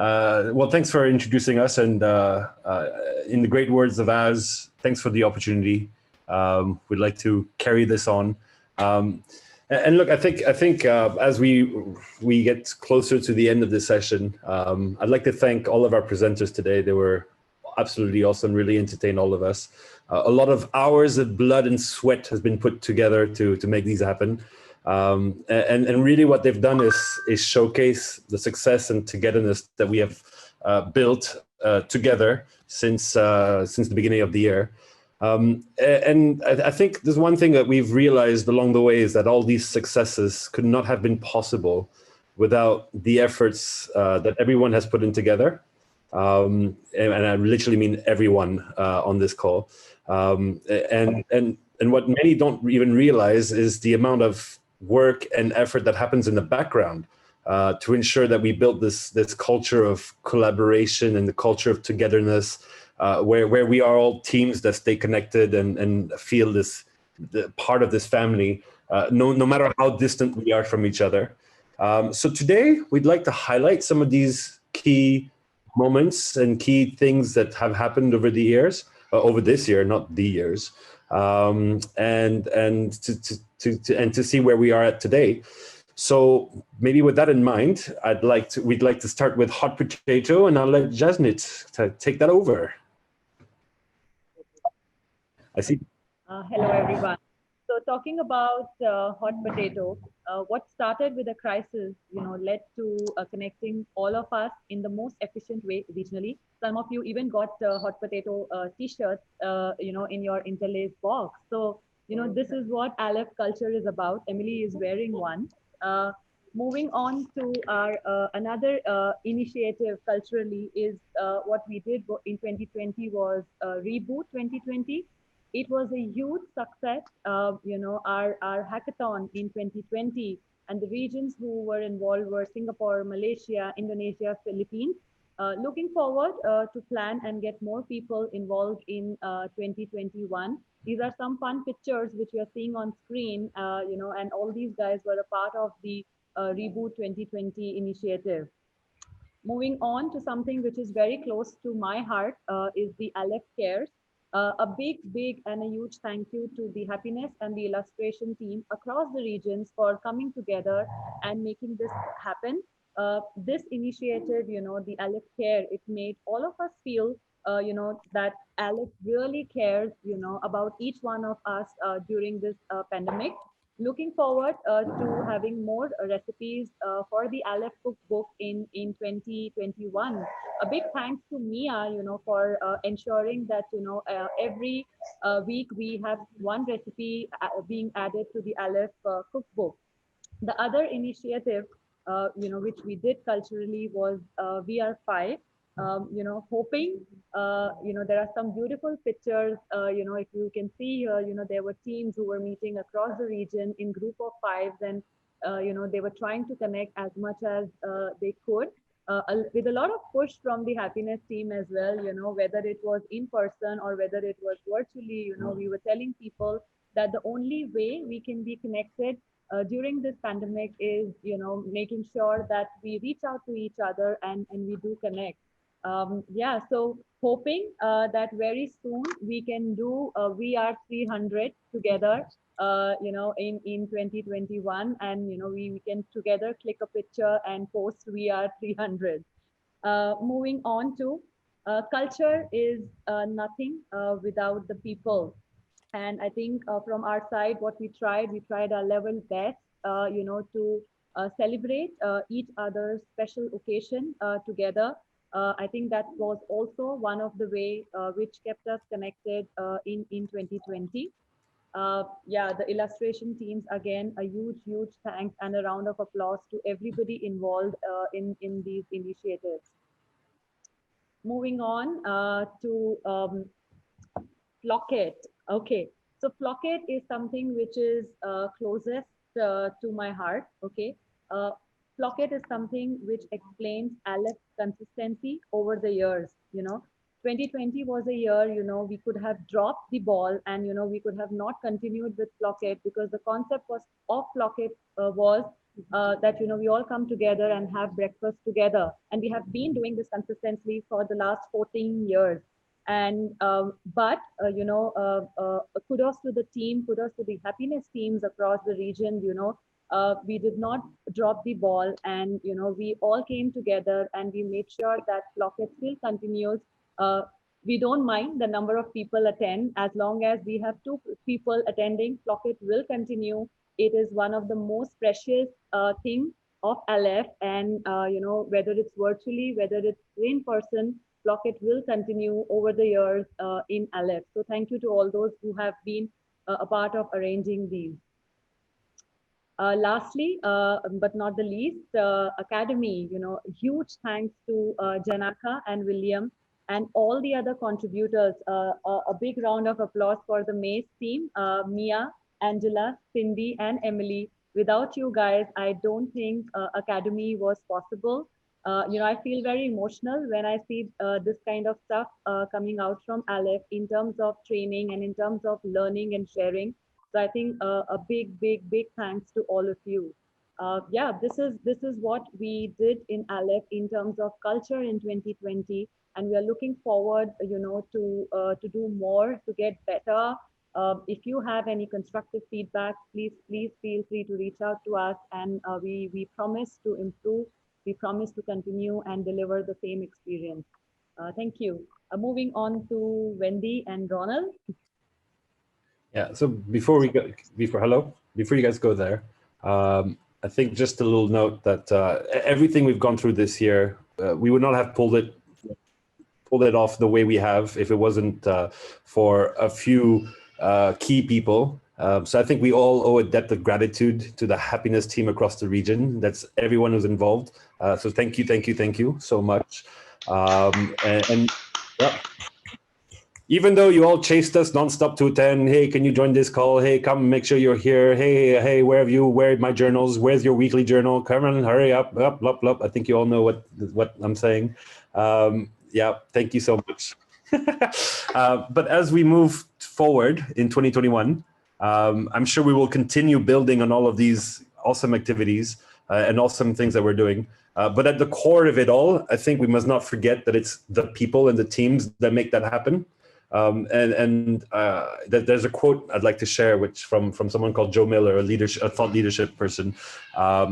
Well, thanks for introducing us, and in the great words of Az, thanks for the opportunity. We'd like to carry this on. And look, I think as we get closer to the end of this session, I'd like to thank all of our presenters today. They were absolutely awesome, really entertained all of us. A lot of hours of blood and sweat has been put together to make these happen. And really what they've done is showcase the success and togetherness that we have built together since the beginning of the year. And I think there's one thing that we've realized along the way is that all these successes could not have been possible without the efforts that everyone has put in together. And I literally mean everyone on this call. And what many don't even realize is the amount of work and effort that happens in the background to ensure that we build this culture of collaboration and the culture of togetherness, where we are all teams that stay connected and feel the part of this family, no matter how distant we are from each other. So today we'd like to highlight some of these key moments and key things that have happened over the years, over this year, not the years, and to see where we are at today. So maybe with that in mind, we'd like to start with hot potato, and I'll let Jasnit take that over. I see. Hello, everyone. So talking about hot potato, what started with a crisis, led to connecting all of us in the most efficient way regionally. Some of you even got hot potato t-shirts, in your Interlace box. So, this is what Aleph culture is about. Emily is wearing one. Moving on to our another initiative culturally is what we did in 2020 was Reboot 2020. It was a huge success, our hackathon in 2020, and the regions who were involved were Singapore, Malaysia, Indonesia, Philippines. Looking forward to plan and get more people involved in 2021. These are some fun pictures which we are seeing on screen, and all these guys were a part of the Reboot 2020 initiative. Moving on to something which is very close to my heart is the Aleph Cares. A big and a huge thank you to the happiness and the illustration team across the regions for coming together and making this happen. This initiative, the Aleph Care, it made all of us feel, that Aleph really cares, about each one of us during this pandemic. Looking forward to having more recipes for the Aleph cookbook in 2021. A big thanks to Mia, for ensuring that, every week we have one recipe being added to the Aleph cookbook. The other initiative, which we did culturally was VR5. Hoping, there are some beautiful pictures, if you can see here, there were teams who were meeting across the region in group of fives, and, they were trying to connect as much as they could, with a lot of push from the happiness team as well, whether it was in person or whether it was virtually, we were telling people that the only way we can be connected during this pandemic is, making sure that we reach out to each other and we do connect. So hoping that very soon we can do VR 300 together, in 2021, and we can together click a picture and post VR 300. Moving on to culture is nothing without the people, and I think from our side, what we tried our level best, to celebrate each other's special occasion together. I think that was also one of the way which kept us connected in 2020. The illustration teams, again, a huge thanks and a round of applause to everybody involved in these initiatives. Moving on to Flocket. Okay, so Flocket is something which is closest to my heart. Okay. Flocket is something which explains Aleph's consistency over the years. 2020 was a year, we could have dropped the ball and, we could have not continued with Flocket, because the concept of Flocket was that we all come together and have breakfast together, and we have been doing this consistently for the last 14 years. And but kudos to the team, kudos to the happiness teams across the region. We did not drop the ball, and we all came together and we made sure that Flocket still continues. uh, we don't mind the number of people attend, as long as we have two people attending, Flocket will continue. It is one of the most precious thing of Aleph, and whether it's virtually, whether it's in person, Flocket will continue over the years in Aleph. So thank you to all those who have been a part of arranging these. Lastly, but not the least, Academy, huge thanks to Janaka and William and all the other contributors. A big round of applause for the Maze team, Mia, Angela, Cindy, and Emily. Without you guys, I don't think Academy was possible. I feel very emotional when I see this kind of stuff coming out from Aleph in terms of training and in terms of learning and sharing. So I think a big, big, big thanks to all of you. Yeah, this is what we did in Aleph in terms of culture in 2020, and we are looking forward, to do more, to get better. If you have any constructive feedback, please feel free to reach out to us, and we promise to improve. We promise to continue and deliver the same experience. Thank you. Moving on to Wendy and Ronald. Yeah. So before you guys go there, I think just a little note that everything we've gone through this year, we would not have pulled it off the way we have if it wasn't for a few key people. So I think we all owe a debt of gratitude to the happiness team across the region. That's everyone who's involved. So thank you so much. And yeah, even though you all chased us nonstop to attend, hey, can you join this call? Hey, come make sure you're here. Hey, where have you? Where are my journals? Where's your weekly journal? Come on, hurry up. I think you all know what I'm saying. Yeah, thank you so much. But as we move forward in 2021, I'm sure we will continue building on all of these awesome activities and awesome things that we're doing. But at the core of it all, I think we must not forget that it's the people and the teams that make that happen. There's a quote I'd like to share, which from someone called Joe Miller, a thought leadership person,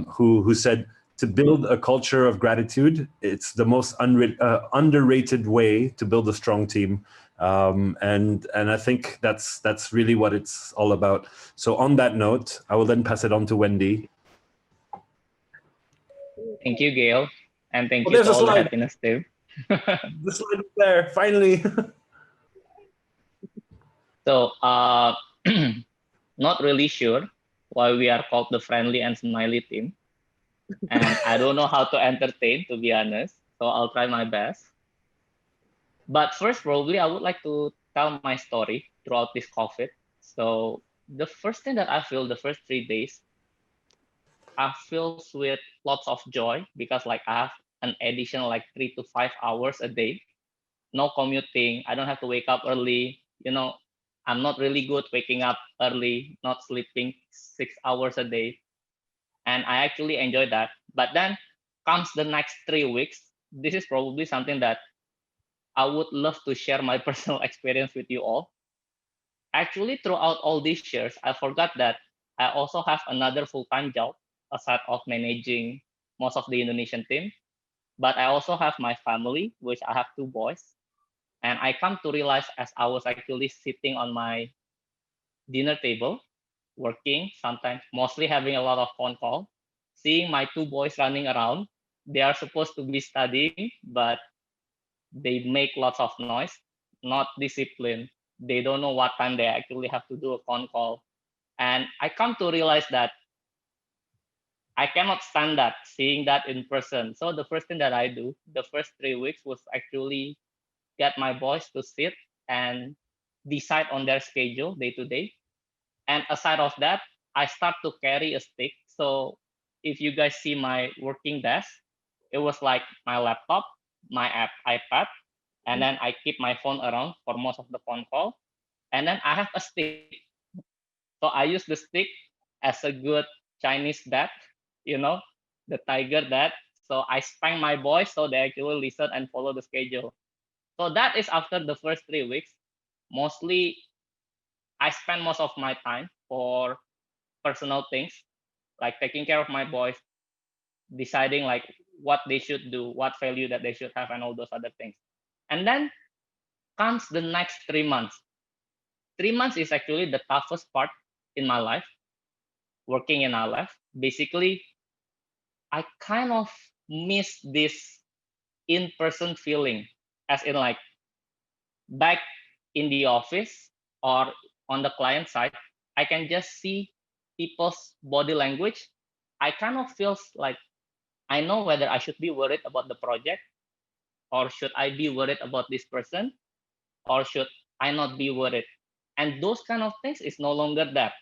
who said, "To build a culture of gratitude, it's the most underrated way to build a strong team." And I think that's really what it's all about. So on that note, I will then pass it on to Wendy. Thank you, Gail, and thank you there's to a all the slide. happiness team. The slide is there, finally. So, not really sure why we are called the friendly and smiley team. And I don't know how to entertain, to be honest. So I'll try my best. But first, probably I would like to tell my story throughout this COVID. So the first thing that I feel the first 3 days, I feel with lots of joy because like I have an additional like 3 to 5 hours a day. No commuting. I don't have to wake up early. I'm not really good waking up early, not sleeping 6 hours a day. And I actually enjoy that. But then comes the next 3 weeks. This is probably something that I would love to share my personal experience with you all. Actually, throughout all these years, I forgot that I also have another full-time job aside of managing most of the Indonesian team. But I also have my family, which I have 2 boys. And I come to realize as I was actually sitting on my dinner table, working, sometimes mostly having a lot of phone call, seeing my 2 boys running around. They are supposed to be studying, but they make lots of noise, not disciplined. They don't know what time they actually have to do a phone call. And I come to realize that I cannot stand that, seeing that in person. So the first thing that I do, the first 3 weeks was actually get my boys to sit and decide on their schedule day to day. And aside of that, I start to carry a stick. So if you guys see my working desk, it was like my laptop, my iPad, and then I keep my phone around for most of the phone call. And then I have a stick. So I use the stick as a good Chinese dad. the tiger that. So I spank my boys so they actually listen and follow the schedule. So that is after the first 3 weeks. Mostly, I spend most of my time for personal things, like taking care of my boys, deciding like what they should do, what value that they should have, and all those other things. And then comes the next 3 months. 3 months is actually the toughest part in my life, working in Aleph. Basically, I kind of miss this in-person feeling, as in like back in the office or on the client side, I can just see people's body language. I kind of feels like I know whether I should be worried about the project, or should I be worried about this person, or should I not be worried. And those kind of things is no longer there.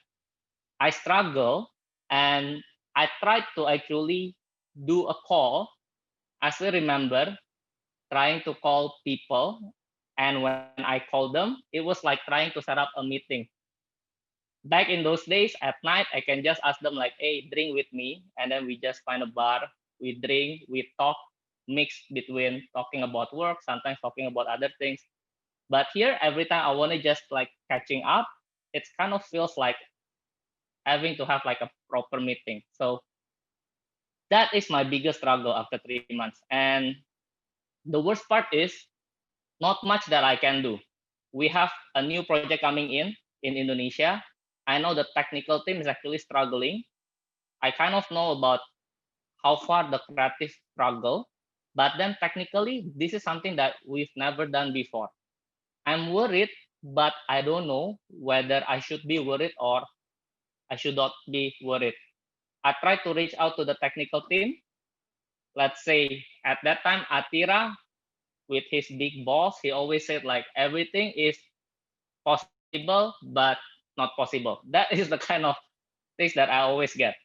I struggle, and I tried to actually do a call. As I remember, trying to call people, and when I called them, it was like trying to set up a meeting. Back in those days, at night, I can just ask them like, hey, drink with me, and then we just find a bar, we drink, we talk, mix between talking about work, sometimes talking about other things. But here, every time I want to just like catching up, it kind of feels like having to have like a proper meeting. So that is my biggest struggle after 3 months. And the worst part is not much that I can do. We have a new project coming in Indonesia. I know the technical team is actually struggling. I kind of know about how far the creative struggle, but then technically, this is something that we've never done before. I'm worried, but I don't know whether I should be worried or I should not be worried. I tried to reach out to the technical team. Let's say at that time, Atira, with his big boss, he always said like everything is possible, but not possible. That is the kind of things that I always get.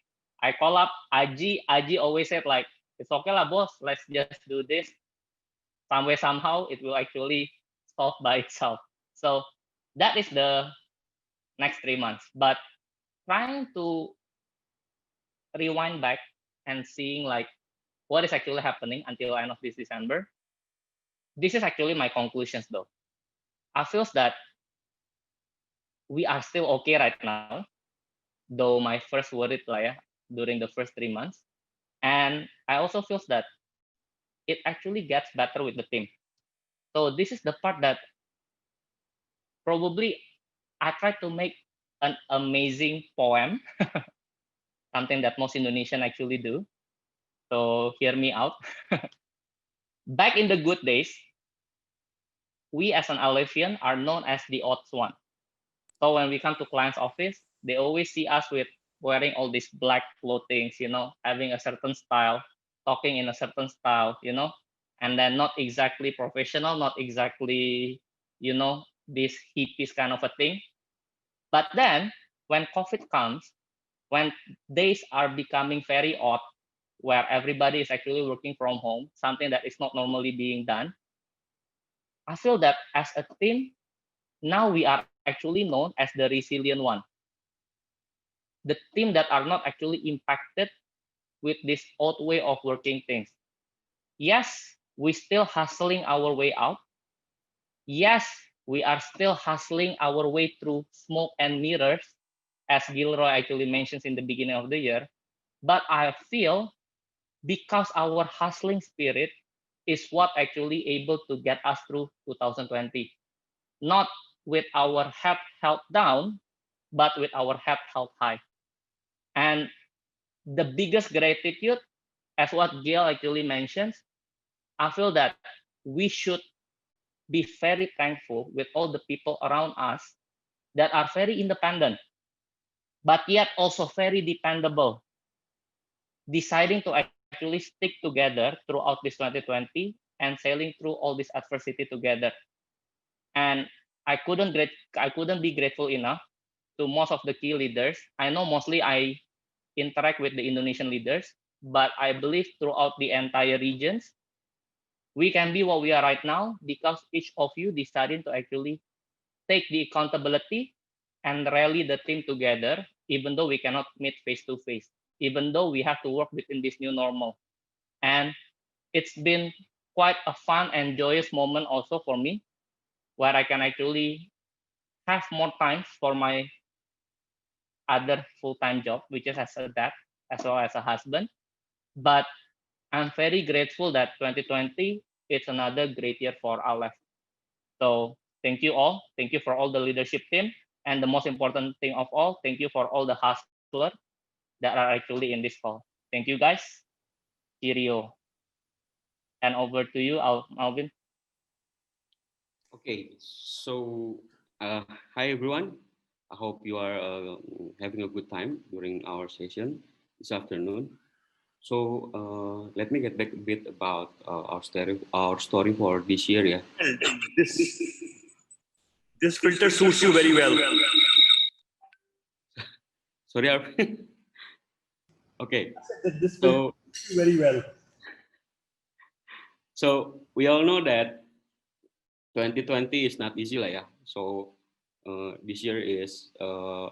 I call up Aji. Aji always said like, it's okay lah, boss. Let's just do this. Some way, somehow, it will actually solve by itself. So that is the next 3 months. But trying to rewind back and seeing like what is actually happening until end of this December, this is actually my conclusions though. I feel that we are still okay right now, though my first worried lah ya, during the first 3 months. And I also feel that it actually gets better with the team. So this is the part that probably I try to make an amazing poem, something that most Indonesian actually do. So hear me out. Back in the good days, we as an Alephian are known as the odd one. So when we come to client's office, they always see us with wearing all these black clothing, having a certain style, talking in a certain style, and then not exactly professional, not exactly, this hippies kind of a thing. But then when COVID comes, when days are becoming very odd, where everybody is actually working from home, something that is not normally being done, I feel that as a team, now we are actually known as the resilient one. The team that are not actually impacted with this old way of working things. Yes, we still hustling our way out. Yes, we are still hustling our way through smoke and mirrors, as Gilroy actually mentions in the beginning of the year. But I feel because our hustling spirit is what actually able to get us through 2020. Not with our head held down, but with our head held high. And the biggest gratitude, as what Gail actually mentions, I feel that we should be very thankful with all the people around us that are very independent, but yet also very dependable, deciding to actually stick together throughout this 2020 and sailing through all this adversity together. And I couldn't be grateful enough to most of the key leaders. I know mostly I interact with the Indonesian leaders, but I believe throughout the entire regions, we can be what we are right now because each of you decided to actually take the accountability and rally the team together, even though we cannot meet face to face, even though we have to work within this new normal. And it's been quite a fun and joyous moment also for me, where I can actually have more time for my other full-time job, which is as a dad as well as a husband. But I'm very grateful that 2020 is another great year for Aleph. So thank you all. Thank you for all the leadership team. And the most important thing of all, thank you for all the hustlers that are actually in this call. Thank you guys. Cheerio. And over to you, Alvin. Okay, so hi everyone. I hope you are having a good time during our session this afternoon. So let me get back a bit about our story for this year. Yeah. This this filter suits you very well. Sorry, Arvin. Okay. This So suits you very well. so we all know that 2020 is not easy lah ya. So this year is the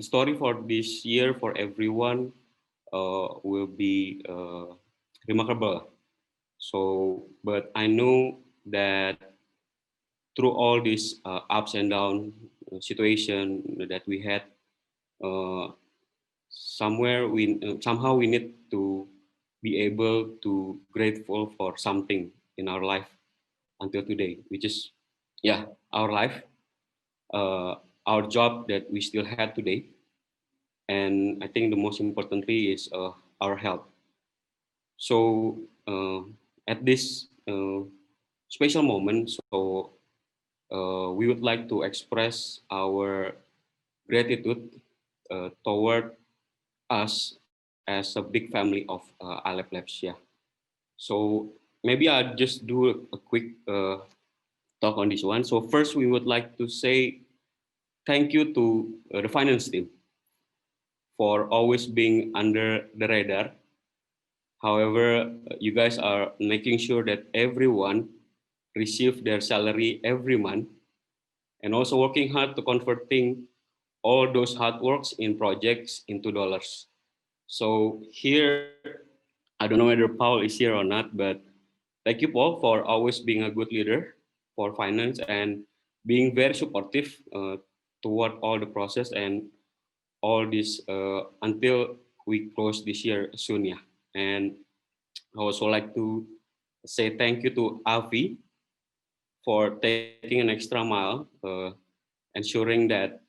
story for this year for everyone will be remarkable. So, but I know that through all these ups and down situation that we had, uh, somehow we need to be able to grateful for something in our life until today, which is yeah our life, uh, our job that we still had today, and I think the most importantly is our health. So at this special moment, so we would like to express our gratitude toward us as a big family of Aleph Labs. Yeah. So maybe I'll just do a quick talk on this one. So first, we would like to say thank you to the finance team for always being under the radar. However, you guys are making sure that everyone receive their salary every month and also working hard to converting all those hard works in projects into dollars. So here, I don't know whether Paul is here or not, but thank you, Paul, for always being a good leader for finance and being very supportive toward all the process and all this until we close this year soon. Yeah. And I also like to say thank you to Avi for taking an extra mile, ensuring that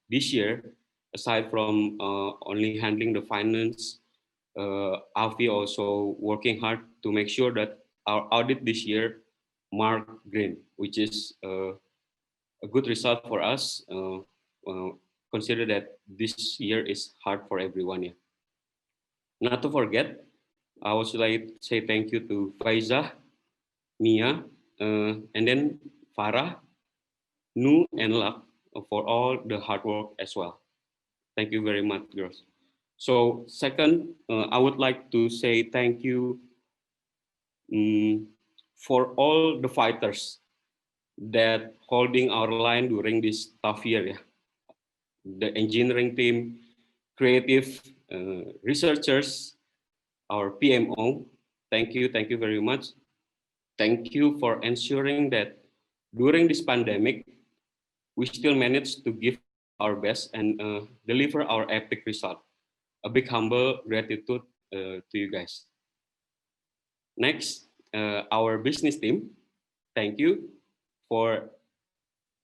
this year, aside from only handling the finance, Avi also working hard to make sure that our audit this year mark green, which is a good result for us. Consider that this year is hard for everyone. Yeah. Not to forget, I also like to say thank you to Faiza, Mia, and then Farah, Nu, and Lak for all the hard work as well. Thank you very much, girls. So second, I would like to say thank you for all the fighters that holding our line during this tough year. Yeah. The engineering team, creative researchers, our PMO. Thank you very much. Thank you for ensuring that during this pandemic, we still managed to give our best and deliver our epic result. A big humble gratitude to you guys. Next, our business team. Thank you for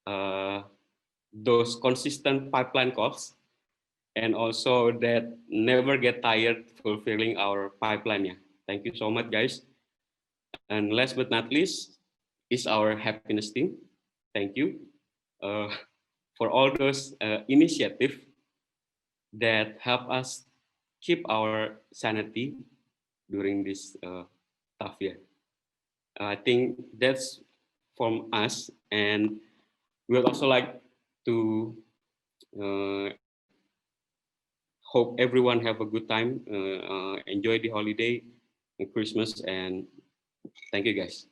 uh, those consistent pipeline calls and also that never get tired fulfilling our pipeline. Yeah. Thank you so much, guys. And last but not least is our happiness team. Thank you for all those initiatives that help us keep our sanity during this tough year. I think that's from us, and we would also like to uh, hope everyone have a good time, enjoy the holiday and Christmas, and thank you guys.